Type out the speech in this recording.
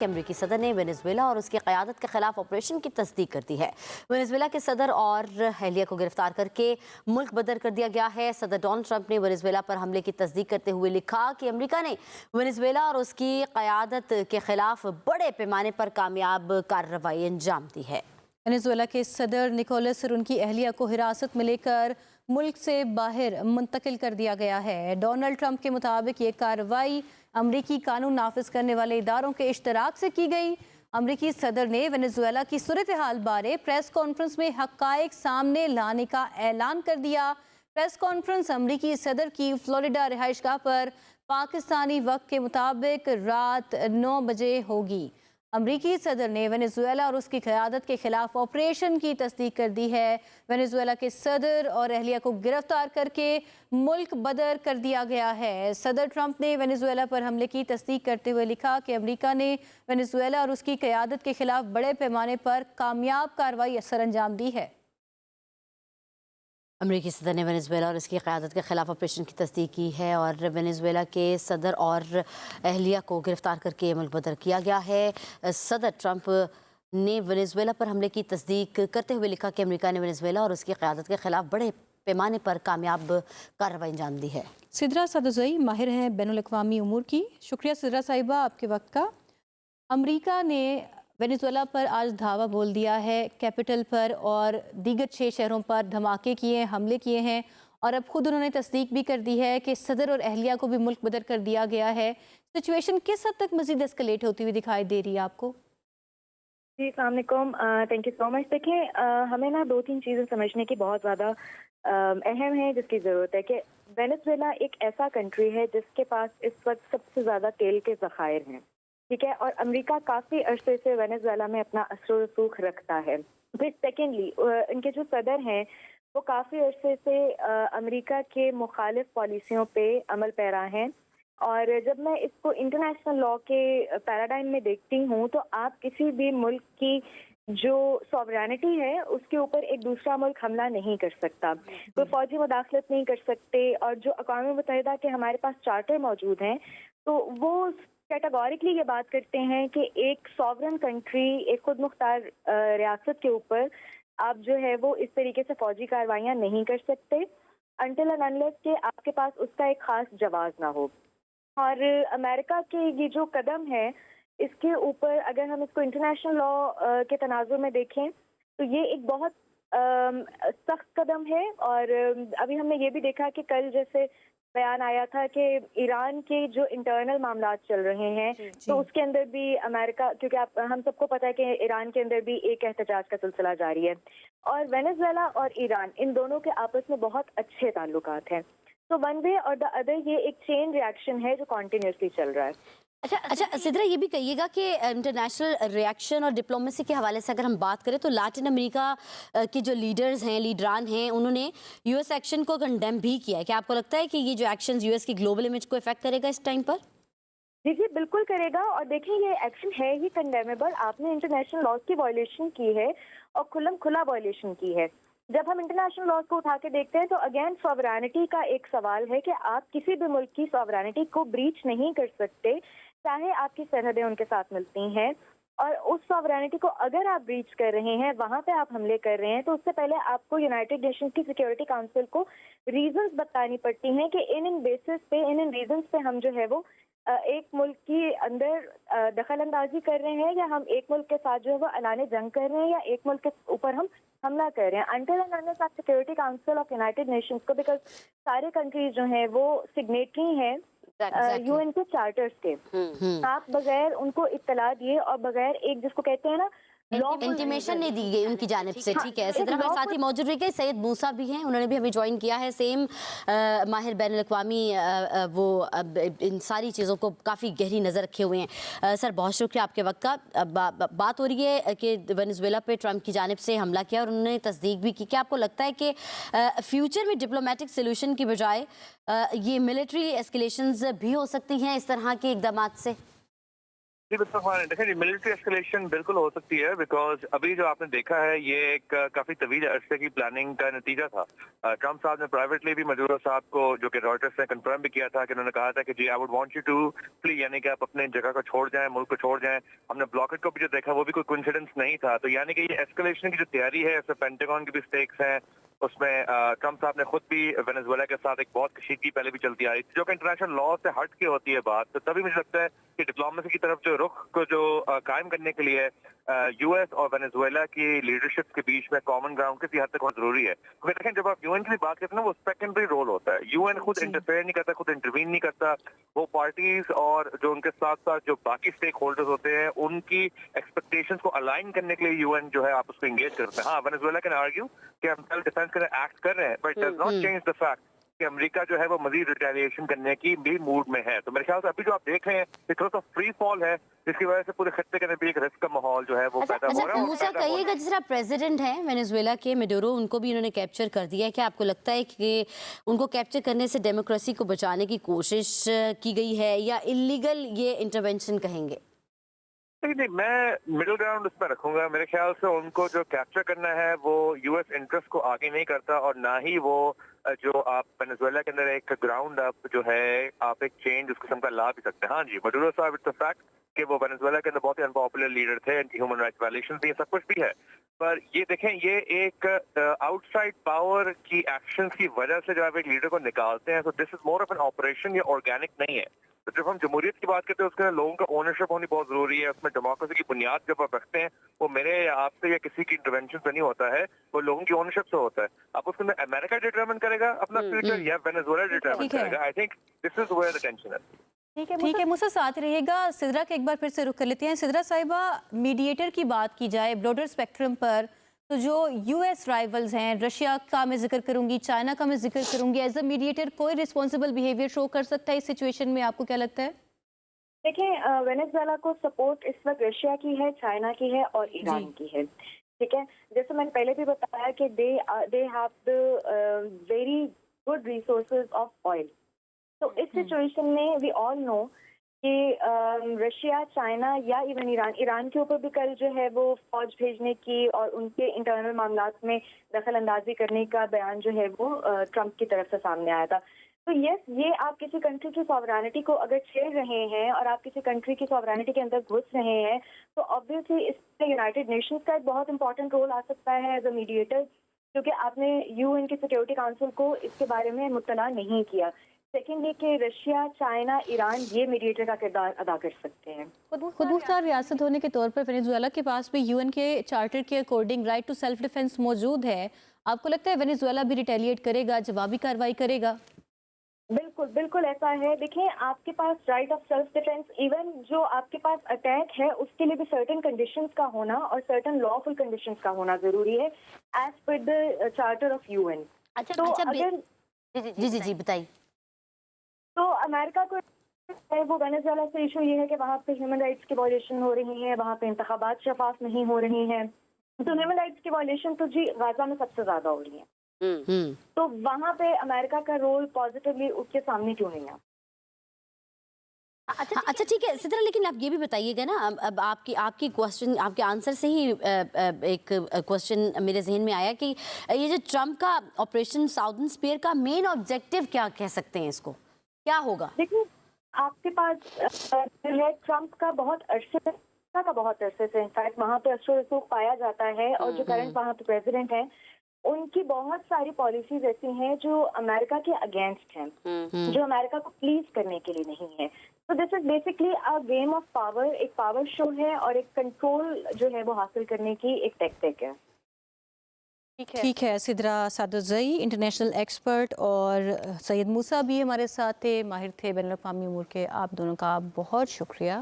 کہ امریکی صدر نے وینزویلا اور اس کی قیادت کے خلاف آپریشن کی تصدیق کر دی ہے۔ وینزویلا کے صدر اور اہلیہ کو گرفتار کر کے ملک بدر کر دیا گیا ہے۔ صدر ڈونلڈ ٹرمپ نے وینزویلا پر حملے کی تصدیق کرتے ہوئے لکھا کہ امریکہ نے وینزویلا اور اس کی قیادت کے خلاف بڑے پیمانے پر کامیاب کارروائی انجام دی ہے۔ وینزویلا کے صدر نکولس اور ان کی اہلیہ کو حراست میں لے کر ملک سے باہر منتقل کر دیا گیا ہے۔ ڈونلڈ ٹرمپ کے مطابق یہ کارروائی امریکی قانون نافذ کرنے والے اداروں کے اشتراک سے کی گئی۔ امریکی صدر نے وینزویلا کی صورتحال بارے پریس کانفرنس میں حقائق سامنے لانے کا اعلان کر دیا۔ پریس کانفرنس امریکی صدر کی فلوریڈا رہائش گاہ پر پاکستانی وقت کے مطابق رات 9 بجے ہوگی۔ امریکی صدر نے وینزویلا اور اس کی قیادت کے خلاف آپریشن کی تصدیق کر دی ہے۔ وینزویلا کے صدر اور اہلیہ کو گرفتار کر کے ملک بدر کر دیا گیا ہے۔ صدر ٹرمپ نے وینزویلا پر حملے کی تصدیق کرتے ہوئے لکھا کہ امریکہ نے وینزویلا اور اس کی قیادت کے خلاف بڑے پیمانے پر کامیاب کارروائی سر انجام دی ہے۔ امریکی صدر نے وینزویلا اور اس کی قیادت کے خلاف آپریشن کی تصدیق کی ہے اور وینزویلا کے صدر اور اہلیہ کو گرفتار کر کے ملک بدر کیا گیا ہے۔ صدر ٹرمپ نے وینزویلا پر حملے کی تصدیق کرتے ہوئے لکھا کہ امریکہ نے وینزویلا اور اس کی قیادت کے خلاف بڑے پیمانے پر کامیاب کارروائی انجام دی ہے۔ سدرا سادوزئی ماہر ہیں بین الاقوامی امور کی۔ شکریہ سدرا صاحبہ آپ کے وقت کا۔ امریکہ نے وینزویلا پر آج دھاوا بول دیا ہے، کیپٹل پر اور دیگر 6 شہروں پر دھماکے کیے، حملے کیے ہیں، اور اب خود انہوں نے تصدیق بھی کر دی ہے کہ صدر اور اہلیہ کو بھی ملک بدر کر دیا گیا ہے۔ سچویشن کس حد تک مزید اسکلیٹ ہوتی ہوئی دکھائی دے رہی ہے آپ کو؟ جی السلام علیکم، تھینک یو سو مچ۔ دیکھیں، ہمیں نا 2-3 چیزیں سمجھنے کی بہت زیادہ اہم ہے، جس کی ضرورت ہے کہ وینزویلا ایک ایسا کنٹری ہے جس کے پاس اس وقت سب سے زیادہ تیل کے ذخائر ہیں، ٹھیک ہے، اور امریکہ کافی عرصے سے وینزویلا میں اپنا اثر و رسوخ رکھتا ہے۔ پھر سیکنڈلی ان کے جو صدر ہیں وہ کافی عرصے سے امریکہ کے مخالف پالیسیوں پہ عمل پیرا ہیں، اور جب میں اس کو انٹرنیشنل لاء کے پیراڈائم میں دیکھتی ہوں تو آپ کسی بھی ملک کی جو سوورینٹی ہے اس کے اوپر ایک دوسرا ملک حملہ نہیں کر سکتا، کوئی فوجی مداخلت نہیں کر سکتے، اور جو اقوام متحدہ کے ہمارے پاس چارٹر موجود ہیں تو وہ کیٹاگوریکلی یہ بات کرتے ہیں کہ ایک سوورن کنٹری، ایک خود مختار ریاست کے اوپر آپ جو ہے وہ اس طریقے سے فوجی کارروائیاں نہیں کر سکتے انٹل اینڈ انلیس کہ آپ کے پاس اس کا ایک خاص جواز نہ ہو۔ اور امریکہ کے یہ جو قدم ہے اس کے اوپر اگر ہم اس کو انٹرنیشنل لاء کے تناظر میں دیکھیں تو یہ ایک بہت سخت قدم ہے۔ اور ابھی ہم نے یہ بھی دیکھا کہ کل جیسے بیان آیا تھا کہ ایران کے جو انٹرنل معاملات چل رہے ہیں تو اس کے اندر بھی امریکہ، کیونکہ ہم سب کو پتہ ہے کہ ایران کے اندر بھی ایک احتجاج کا سلسلہ جاری ہے، اور وینزویلا اور ایران ان دونوں کے آپس میں بہت اچھے تعلقات ہیں، تو ون وے اور دا ادر یہ ایک چین ریاکشن ہے جو کنٹینیوسلی چل رہا ہے۔ اچھا سدرا، یہ بھی کہیے گا کہ انٹرنیشنل ریاکشن اور ڈپلومیسی کے حوالے سے اگر ہم بات کریں تو لاٹن امریکہ کی جو لیڈران ہیں انہوں نے یو ایس ایکشن کو کنڈیم بھی کیا ہے۔ کیا آپ کو لگتا ہے کہ یہ جو ایکشن یو ایس کی گلوبل امیج کو افیکٹ کرے گا اس ٹائم پر؟ جی بالکل کرے گا، اور دیکھیں یہ ایکشن ہے ہی کنڈیمیبل۔ آپ نے انٹرنیشنل لاء کی وائلیشن کی ہے اور کھلا وائلیشن کی ہے۔ جب ہم انٹرنیشنل لاء کو اٹھا کے دیکھتے ہیں تو اگین سوورینٹی کا ایک سوال ہے کہ آپ کسی بھی ملک کی سوورینٹی کو بریچ نہیں کر سکتے، چاہے آپ کی سرحدیں ان کے ساتھ ملتی ہیں، اور اس سوورینٹی کو اگر آپ بریچ کر رہے ہیں، وہاں پہ آپ حملے کر رہے ہیں، تو اس سے پہلے آپ کو یونائٹڈ نیشنز کی سیکیورٹی کاؤنسل کو ریزنز بتانی پڑتی ہیں کہ ان بیسس پہ، ان ریزنز پہ ہم جو ہے وہ ایک ملک کی اندر دخل اندازی کر رہے ہیں، یا ہم ایک ملک کے ساتھ جو ہے وہ اعلان جنگ کر رہے ہیں، یا ایک ملک کے اوپر ہم حملہ کر رہے ہیں۔ انٹل اینڈ انلیس آپ security council of United nations کو، بیکاز سارے کنٹریز جو ہیں وہ سگنیٹری ہیں یو این کے چارٹرز کے، آپ بغیر ان کو اطلاع دیے اور بغیر ایک جس کو کہتے ہیں نا انٹیمیشن نہیں دی گئی ان کی جانب سے، ٹھیک ہے۔ سدرا ہمارے ساتھ ہی موجود رہے گئے سید موسیٰ بھی ہیں، انہوں نے بھی ہمیں جوائن کیا ہے، سیم ماہر بین الاقوامی، وہ ان ساری چیزوں کو کافی گہری نظر رکھے ہوئے ہیں۔ سر بہت شکریہ آپ کے وقت کا۔ بات ہو رہی ہے کہ وینزویلا پہ ٹرمپ کی جانب سے حملہ کیا اور انہوں نے تصدیق بھی کی، کیا آپ کو لگتا ہے کہ فیوچر میں ڈپلومیٹک سولوشن کی بجائے یہ ملٹری ایسکیلیشنز بھی ہو سکتی ہیں اس طرح کے اقدامات سے؟ जी बिल्कुल हाँ, देखिए जी मिलिट्री एस्केलेशन बिल्कुल हो सकती है बिकॉज अभी जो आपने देखा है ये एक काफी तवील अरसे की प्लानिंग का नतीजा था। ट्रम्प साहब ने प्राइवेटली भी मदुरो साहब को, जो कि रॉयटर्स ने कंफर्म भी किया था, कि उन्होंने कहा था कि जी I would want you to flee, यानी कि आप अपने जगह को छोड़ जाएं, मुल्क को छोड़ जाएं। हमने ब्लॉकेट को भी जो देखा वो भी कोई कोइंसिडेंस नहीं था। तो यानी कि ये एस्केलेशन की जो तैयारी है उसमें पेंटागन की भी स्टेक्स हैं, उसमें ट्रम्प साहब ने खुद भी वेनेजुएला के साथ एक बहुत कशीदगी पहले भी चलती आ रही थी, जो कि इंटरनेशनल लॉ से हट के होती है बात। तो तभी मुझे लगता है कि डिप्लोमेसी की तरफ जो रुख को जो कायम करने के लिए यूएस और वेनेजुएला की लीडरशिप के बीच में कॉमन ग्राउंड किसी हद तक बहुत जरूरी है। क्योंकि देखें जब आप यूएन की बात करते हैं ना, वो सेकेंडरी रोल होता है। यूएन खुद इंटरफेयर नहीं करता, खुद इंटरवीन नहीं करता। वो पार्टीज और जो उनके साथ साथ जो बाकी स्टेक होल्डर्स होते हैं उनकी एक्सपेक्टेशंस को अलाइन करने के लिए यूएन जो है आप उसको एंगेज करते हैं। हाँ, वेनेजुएला कैन आर्ग्यू कि हम सेल्फ डिफेंस के लिए एक्ट कर रहे हैं, but does not change the fact कि अमेरिका जो है वो मजीद रिटेलिएशन करने की भी मूड में है। तो मेरे ख्याल से अभी जो आप देख रहे हैं ये थोड़ा सा फ्री फॉल है, जिसकी वजह से पूरे खत्ते के अंदर भी एक रिस्क का माहौल जो है वो पैदा हो रहा है। मूसा कहिएगा, जिस तरह प्रेसिडेंट हैं वेनेजुएला के मेडोरो, उनको भी इन्होंने कैप्चर कर दिया है। क्या आपको लगता है कि उनको कैप्चर करने से डेमोक्रेसी को बचाने की कोशिश की गई है या इलीगल ये इंटरवेंशन कहेंगे? नहीं, मैं मिडिल ग्राउंड उसमें रखूंगा। मेरे ख्याल से उनको जो कैप्चर करना है वो यूएस इंटरेस्ट को आगे नहीं करता, और ना ही वो जो आप वेनेजुएला के अंदर एक ग्राउंड अप जो है आप एक चेंज उस किस्म का ला भी सकते हैं। हाँ जी, मडुरो साहब इट्स अ फैक्ट कि वो वेनेजुएला के अंदर बहुत ही अनपॉपुलर लीडर थे, ह्यूमन राइट्स वायलेशन थी, सब कुछ भी है। पर ये देखें, ये एक आउटसाइड पावर की एक्शंस की वजह से जब आप एक लीडर को निकालते हैं तो this is more of an operation, ये ऑर्गेनिक नहीं है। तो जब हम जमहूरियत की बात करते हैं उसके लोगों का ओनरशिप होनी बहुत जरूरी है। उसमें डेमोक्रेसी की बुनियाद जब आप रखते हैं वो मेरे या आपसे या किसी की इंटरवेंशन से नहीं होता है, वो लोगों की ओनरशिप से होता है। अब उसके अंदर अमेरिका डिटरमिन करेगा अपना फ्यूचर या वेनेजुएला डिटरमिन करेगा। I think this is where the tension है। ठीक है मूसा, साथ रहिएगा। सिद्रा के एक बार फिर से रुख कर लेते हैं। सिद्रा साहिबा, मीडिएटर की बात की जाए ब्रॉडर स्पेक्ट्रम पर, तो जो यूएस राइवल्स हैं, रशिया का मैं जिक्र करूंगी, चाइना का मैं जिक्र करूंगी, एज अ मीडिएटर कोई रिस्पॉन्सिबल बिहेवियर शो कर सकता है इस सिचुएशन में? आपको क्या लगता है? देखिए, वेनेजुएला को सपोर्ट इस वक्त रशिया की है, चाइना की है और ईरान की है। ठीक है, जैसे मैंने पहले भी बताया कि they have the very good resources of oil. तो इस सिचुएशन में वी ऑल नो कि रशिया, चाइना या इवन ईरान के ऊपर भी कल जो है वो फौज भेजने की और उनके इंटरनल मामलात में दखल अंदाजी करने का बयान जो है वो ट्रंप की तरफ से सामने आया था। तो यस, ये आप किसी कंट्री की सॉवरेनिटी को अगर छेड़ रहे हैं और आप किसी कंट्री की सॉवरेनिटी के अंदर घुस रहे हैं तो ऑब्वियसली इसमें यूनाइटेड नेशंस का एक बहुत इंपॉर्टेंट रोल आ सकता है एज अ मीडिएटर, क्योंकि आपने यूएन की सिक्योरिटी काउंसिल को इसके बारे में मुत्तला नहीं किया। सेकेंडली कि रशिया, चाइना, ईरान ये मीडिएटर का किरदार अदा कर सकते हैं। खुद मुख्तार रियासत होने के तौर पर वेनेजुएला के पास भी यूएन के चार्टर के according right to self defence मौजूद है। आपको लगता है वेनेजुएला भी रिटेलिएट करेगा, जवाबी कार्रवाई करेगा? बिल्कुल बिल्कुल ऐसा है। देखिए, आपके पास right of self defence, even जो आपके पास अटैक है उसके लिए भी सर्टेन कंडीशंस का होना और सर्टेन लॉफुल कंडीशंस का होना जरूरी है as per the charter of UN. अच्छा, अगर जी बताइए। तो अमेरिका को है वो वेनेजुएला से इशू ये है कि वहाँ पे ह्यूमन राइट्स की वायलेशन हो रही है, वहाँ पे इंतखाबात शफाफ नहीं हो रही हैं। तो ह्यूमन राइट्स की वायलेशन तो जी गाजा में सबसे ज्यादा हो रही है। तो वहाँ पे अमेरिका का रोल पॉजिटिवली उसके सामने क्यों नहीं है? अच्छा ठीक है सिद्रा, लेकिन आप ये भी बताइएगा ना, अब आपकी क्वेश्चन, आपके आंसर से ही एक क्वेश्चन मेरे जहन में आया कि ये जो ट्रम्प का ऑपरेशन साउदर्न स्फीयर का मेन ऑब्जेक्टिव क्या कह सकते हैं, इसको क्या होगा? देखिए, आपके पास जो है ट्रम्प का बहुत अरसे से इनफैक्ट वहाँ पे असर रसूख पाया जाता है, और जो करंट वहाँ पे प्रेसिडेंट है उनकी बहुत सारी पॉलिसीज ऐसी हैं जो अमेरिका के अगेंस्ट हैं, जो अमेरिका को प्लीज करने के लिए नहीं है। तो this is basically a game of power, एक पावर शो है और एक कंट्रोल जो है वो हासिल करने की एक टेक्निक है। ठीक है सिद्रा सादुज़ई, इंटरनेशनल एक्सपर्ट, और सैयद मूसा भी हमारे साथ थे, माहिर थे बैनुल अक़वामी उमूर के। आप दोनों का बहुत शुक्रिया।